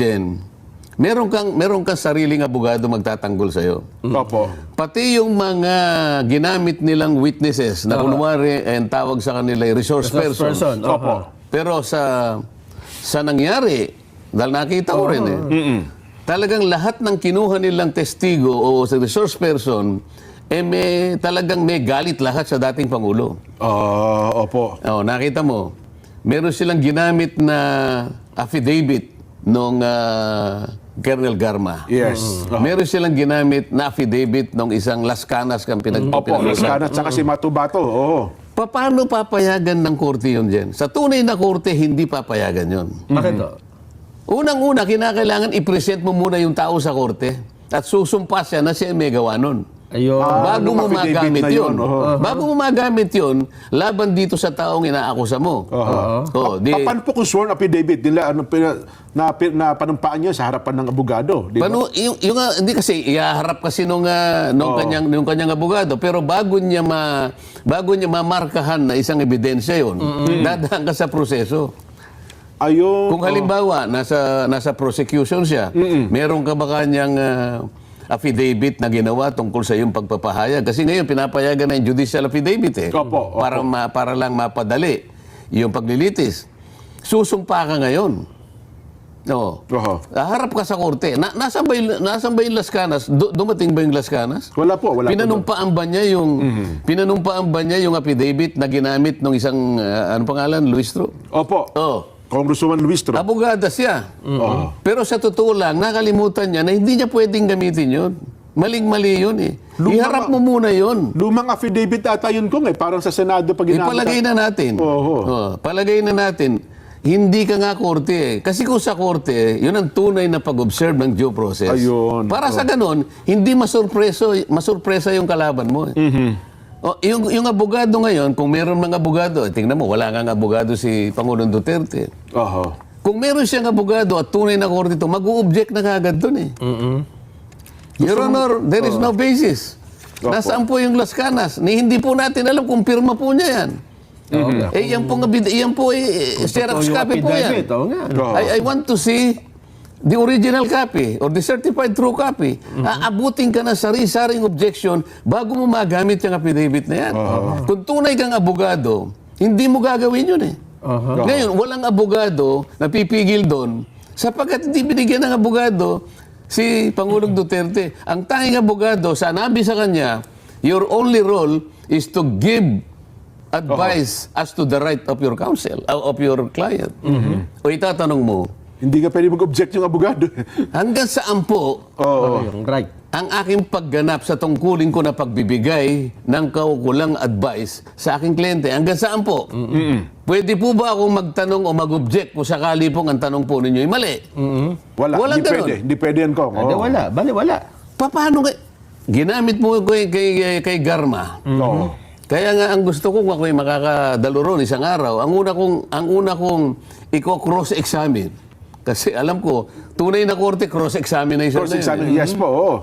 Jen, meron kang sariling abogado magtatanggol sa'yo. Opo. Pati yung mga ginamit nilang witnesses na kunwari ang tawag sa kanila ay resource person. Opo. Pero sa nangyari, dahil nakita ko rin talagang lahat ng kinuha nilang testigo o sa resource person, talagang may galit lahat sa dating Pangulo. Opo. Nakita mo, meron silang ginamit na affidavit nung Colonel Garma. Yes. Meron silang ginamit na affidavit nung isang Las Canas kang Opo, Lascana at saka si Matubato. Oo. Paano papayagan ng korte yun dyan? Sa tunay na korte, hindi papayagan yun. Bakit to? Unang-una, kinakailangan i-present mo muna yung tao sa korte at susumpa siya na siya may gawa nun. Ayun. Bago mo affidavit magamit na yun. yun, Bago mo magamit yun, laban dito sa taong inaakusa mo. Paano po kung sworn affidavit nila na panumpaan niya sa harapan ng abogado? Di ba? Hindi kasi ihaharap kasi nung kanyang abogado, pero bago niya mamarkahan na isang ebidensya yun, dadaan ka sa proseso. Ayun. Kung halimbawa nasa prosecution siya, meron ka ba kanyang affidavit na ginawa tungkol sa iyong pagpapahayag? Kasi ngayon pinapayagan na yung judicial affidavit Opo. para lang mapadali yung paglilitis. Susumpa ka ngayon. Harap ka sa korte. Nasaan ba yung Las Canas? Dumating ba yung Las Canas? Wala po. Pinanumpaan ba niya yung affidavit na ginamit ng isang ano pangalan, Luistro? Opo. Congresswoman Luistro. Abogada siya. Pero sa totoo lang, nakalimutan niya na hindi niya pwedeng gamitin yun. Maling-mali yun eh. Iharap mo muna yun. Lumang affidavit ata yun kung parang sa Senado pag ginamit. Ipalagay na natin. Palagay na natin. Hindi ka nga korte eh. Kasi kung sa korte, yun ang tunay na pag-observe ng due process. Ayun. Para sa ganon, hindi masurpresa yung kalaban mo eh. Yung abogado ngayon, kung meron mga abogado, tingnan mo, wala nga abogado si Pangulong Duterte. Kung meron siyang abogado at tunay na korte ito, mag-u-object na kagad dun eh. Your Honor, there is no basis. Nasaan po yung Las Canas? Hindi po natin alam kung pirma po niya yan. Yan po Xerox copy po yan. I want to see the original copy or the certified true copy. Aabutin ka na sari-saring objection bago mo magamit yung affidavit na yan. Kung tunay kang abogado, hindi mo gagawin yun eh. Ngayon, walang abogado na pipigil doon sapagkat hindi binigyan ng abogado si Pangulong Duterte. Ang tanging abogado, sanabi sa kanya, your only role is to give advice as to the right of your counsel, of your client. O itatanong mo, hindi ka pwede mag-object yung abogado. hanggang saan po Yung right. ang aking pagganap sa tungkulin ko na pagbibigay ng kaukulang advice sa aking kliyente? Hanggang saan po? Pwede po ba akong magtanong o mag-object kung sakali pong ang tanong po ninyo ay mali? Walang Hindi ganun. pwede. Hindi pwede yan, Kong. Wala. Paano ginamit mo kay Garma? Kaya nga ang gusto ko kung ako'y makakadalo ron isang araw, ang una kong i-cross-examine. Kasi alam ko, tunay na korte, cross-examination na yun. Yes po.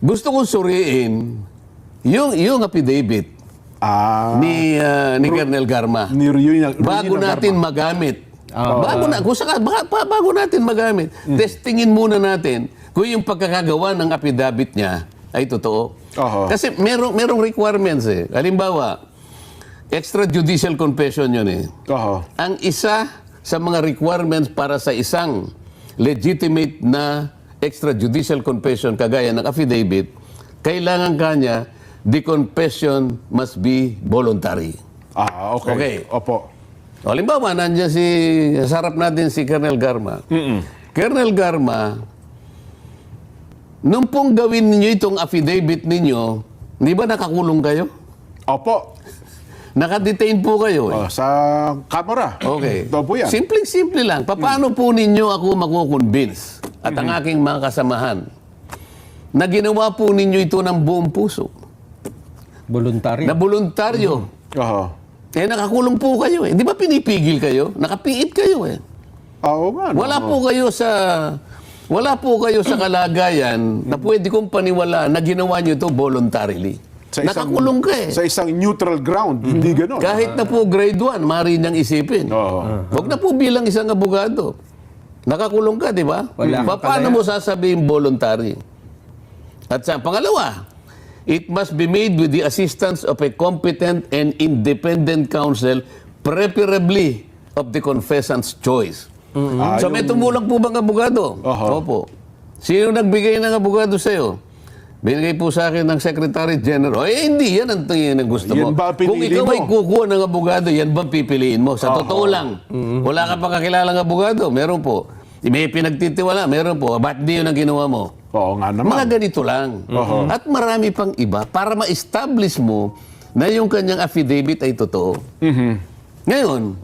Gusto kong suriin yung affidavit ni Colonel Garma. Bago natin magamit. Bago natin magamit. Testingin muna natin kung yung pagkakagawa ng affidavit niya ay totoo. Kasi merong requirements eh. Halimbawa, extrajudicial confession yun eh. Ang isa sa mga requirements para sa isang legitimate na extrajudicial confession kagaya ng affidavit, kailangan kanya the confession must be voluntary. Okay. Opo. Halimbawa, nandiyan sa harap natin si Colonel Garma. Colonel Garma, nung pong gawin ninyo itong affidavit ninyo, di ba nakakulong kayo? Opo. Nakadetain po kayo eh. Sa kamera. Okay. Ito po yan. Simple lang. Paano po ninyo ako makukonvince at ang aking mga kasamahan na ginawa po ninyo ito ng buong puso? Voluntaryo. Na voluntaryo. Nakakulong po kayo eh. Di ba pinipigil kayo? Nakapiit kayo eh. Wala po kayo sa kalagayan na pwede kong paniwala na ginawa nyo ito voluntarily. Nakakulong ka eh. Sa isang neutral ground, hindi gano'n. Kahit na po grade 1, maaari niyang isipin. Huwag na po bilang isang abogado. Nakakulong ka, di ba? Wala kang Paano mo sasabihin voluntary? At sa pangalawa, it must be made with the assistance of a competent and independent counsel, preferably of the confessant's choice. So may tumulong po bang abogado? Opo. Sino nagbigay ng abogado sa'yo? Binigay po sa akin ng Secretary General. Hindi yan ang tingin na gusto mo. Yan ba ang Kung pinili ikaw mo? ay kukuha ng abogado, yan ba ang pipiliin mo? Sa totoo lang. Wala ka pa kakilalang abogado? Meron po. May pinagtitiwala? Meron po. Ba't di yun ang ginawa mo? Oo nga naman. Mga ganito lang. At marami pang iba para ma-establish mo na yung kanyang affidavit ay totoo. Ngayon,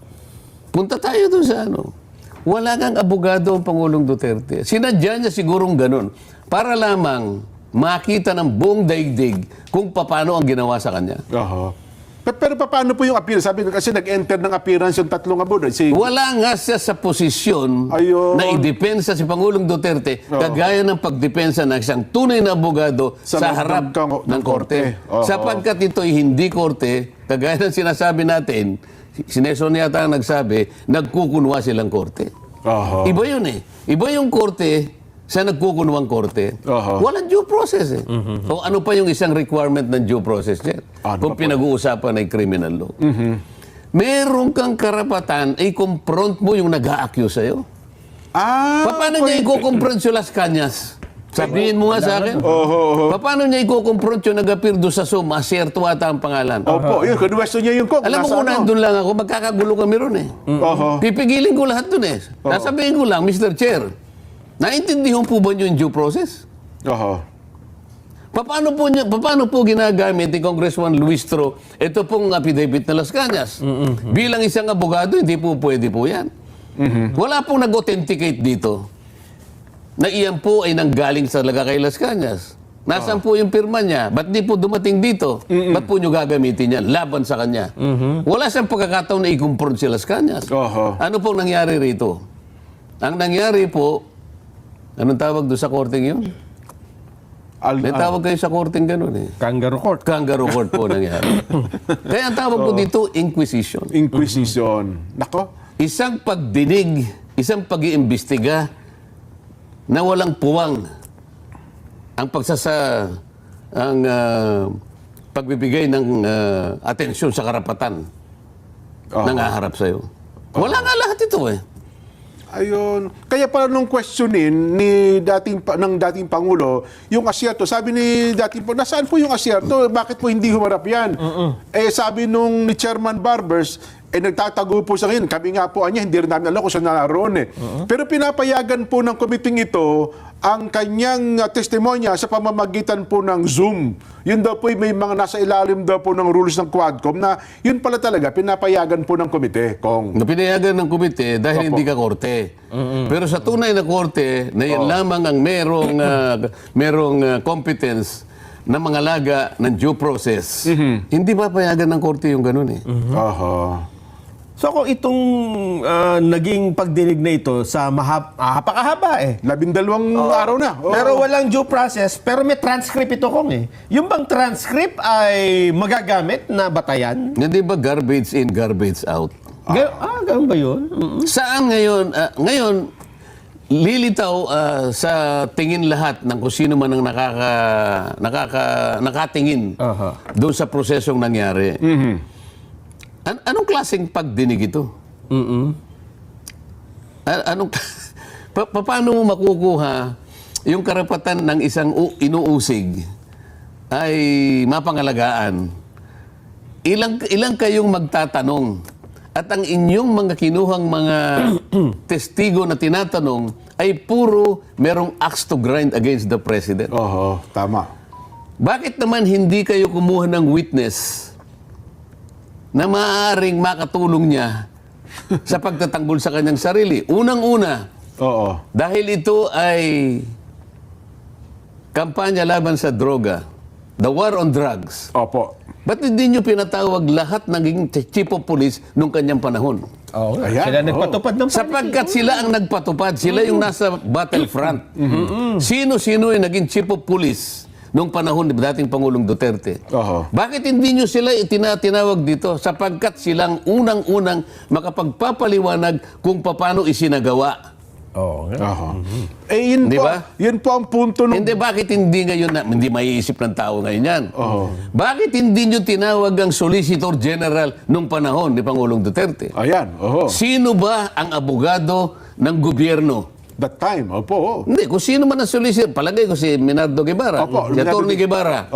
punta tayo doon sa ano. Wala kang abogado ang Pangulong Duterte. Sinadya niya sigurong ganun para lamang makita ng buong daigdig kung paano ang ginawa sa kanya. Pero paano po yung appearance? Sabi ko kasi nag-enter ng appearance yung tatlong abogado. Wala nga siya sa posisyon Ayun. na idepensa si Pangulong Duterte kagaya ng pagdepensa ng isang tunay na abogado sa harap ng korte. Sapagkat ito ay hindi korte, kagaya ng sinasabi natin, si Nelson yata ang nagsabi, nagkukunwa silang korte. Iba yun eh. Iba yung korte sa nagkukunwang korte. Walang due process eh. O ano pa yung isang requirement ng due process niya? Kung pinag-uusapan ay criminal law. Meron kang karapatan ay confront mo yung nag-a-accuse sa'yo. Paano niya i-confront yung Las Cañas? Sabihin mo nga sa akin. Paano niya i-confront yung nag-appear doon sa Zoom? Asierto ata ang pangalan. Opo, yun. Kinwesto niya yung kong. Alam mo kung nandun lang ako, magkakagulo kami ron eh. Pipigilin ko lahat dun eh. Sasabihin ko lang, Mr. Chair, naintindihan po ba niyo yung due process? Paano po ginagamit ni Congressman Luis Tro ito pong affidavit na Las Cañas? Bilang isang abogado, hindi po pwede po yan. Wala pong nag-authenticate dito na iyan po ay nanggaling talaga kay Las Cañas. Nasaan po yung pirma niya? Ba't di po dumating dito? Ba't po nyo gagamitin yan? Laban sa kanya. Wala siyang pagkakataon na i-confront si Las Cañas. Ano pong nangyari rito? Ang nangyari po, anong tawag doon sa korteng yun? May tawag kayo sa korteng gano'n eh. Kangaroo court. Kangaroo court po nangyari. Kaya ang tawag po dito, inquisition. Inquisition. Nako. Isang pagdinig, isang pag-iimbestiga na walang puwang ang pagbibigay ng atensyon sa karapatan ng haharap sa'yo. Wala nga lahat ito eh. Ayun. Kaya pala nung questionin ng dating Pangulo, yung asyerto, sabi ni dating Pangulo, nasaan po yung asyerto? Bakit po hindi humarap yan? Sabi nung ni Chairman Barbers, nagtatago po sa akin. Kami nga po, hindi rin namin alam kung saan naroon eh. Pero pinapayagan po ng committee ito ang kanyang testimonya sa pamamagitan po ng Zoom. Yun daw po may mga nasa ilalim daw po ng rules ng Quadcom na yun pala talaga pinapayagan po ng komite, Kong. Pinayagan ng komite dahil hindi ka korte. Pero sa tunay na korte, na yan lamang ang merong competence na mangalaga ng due process. Hindi ba payagan ng korte yung ganun eh? So kung itong naging pagdinig na ito sa napakahaba eh. 12 araw na. Pero walang due process, pero may transcript ito kong eh. Yung bang transcript ay magagamit na batayan? Hindi ba garbage in, garbage out? Ganun ba yun? Saan ngayon? Ngayon, lilitaw sa tingin lahat ng kung sino man ang nakatingin doon sa prosesong nangyari. Anong klaseng pagdinig ito? Paano mo makukuha yung karapatan ng isang inuusig ay mapangalagaan? Ilang kayong magtatanong at ang inyong mga kinuhang mga testigo na tinatanong ay puro merong axe to grind against the president. Tama. Bakit naman hindi kayo kumuha ng witness na maaaring makatulong niya sa pagtatanggol sa kanyang sarili? Unang-una, dahil ito ay kampanya laban sa droga, the war on drugs. Ba't hindi nyo pinatawag lahat ng chief of police nung kanyang panahon? Sila nagpatupad ng Sapagkat sila ang nagpatupad, sila yung nasa battlefront. Sino-sino yung naging chief of police nung panahon ni dating Pangulong Duterte? Bakit hindi nyo sila tinawag dito? Sapagkat silang unang-unang makapagpapaliwanag kung paano isinagawa Oo nga. Aha. Eh, yun Di po, ba? yun po ang punto ng... Hindi, bakit hindi ngayon na, hindi maiisip ng tao ngayon yan? Bakit hindi nyo tinawag ang Solicitor General nung panahon ni Pangulong Duterte? Ayan, Sino ba ang abogado ng gobyerno? that time, opo. Hindi, kung sino man ang solicitor, palagay ko si Minardo Guevara, Opo, si Atty. Guevara.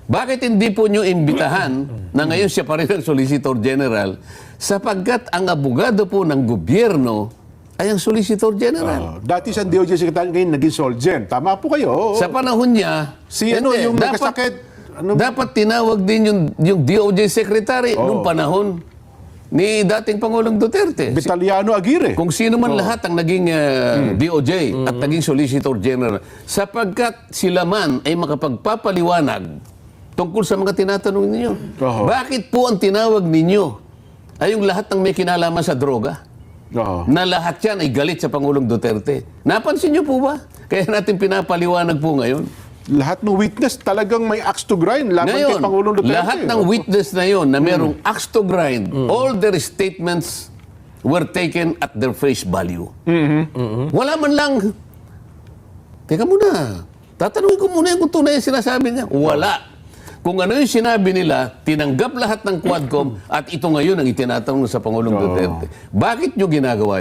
Bakit hindi po nyo imbitahan na ngayon siya pa rin ang Solicitor General sapagkat ang abogado po ng gobyerno ay ang Solicitor General. Dati sa DOJ Secretary, ngayon naging Solgen. Tama po kayo. Sa panahon niya, Si ano, hindi, yung nagkasakit. Ano? dapat tinawag din yung DOJ Secretary nung panahon ni dating Pangulong Duterte. Vitaliano Aguirre. Kung sino man lahat ang naging DOJ at naging Solicitor General, sapagkat sila man ay makapagpapaliwanag tungkol sa mga tinatanong ninyo. Bakit po ang tinawag ninyo ay yung lahat ng may kinalaman sa droga? Na lahat yan ay galit sa Pangulong Duterte. Napansin niyo po ba? Kaya natin pinapaliwanag po ngayon. Lahat ng witness talagang may axe to grind laban kay Ngayon, Pangulong Duterte. lahat ng witness na yon na merong axe to grind, all their statements were taken at their face value. Wala man lang, teka muna, tatanungin ko muna yung kung tunay yung sinasabi niya. Wala. Kung ano yung sinabi nila, tinanggap lahat ng Quadcom at ito ngayon ang itinatanong sa Pangulong Duterte. Bakit nyo ginagawa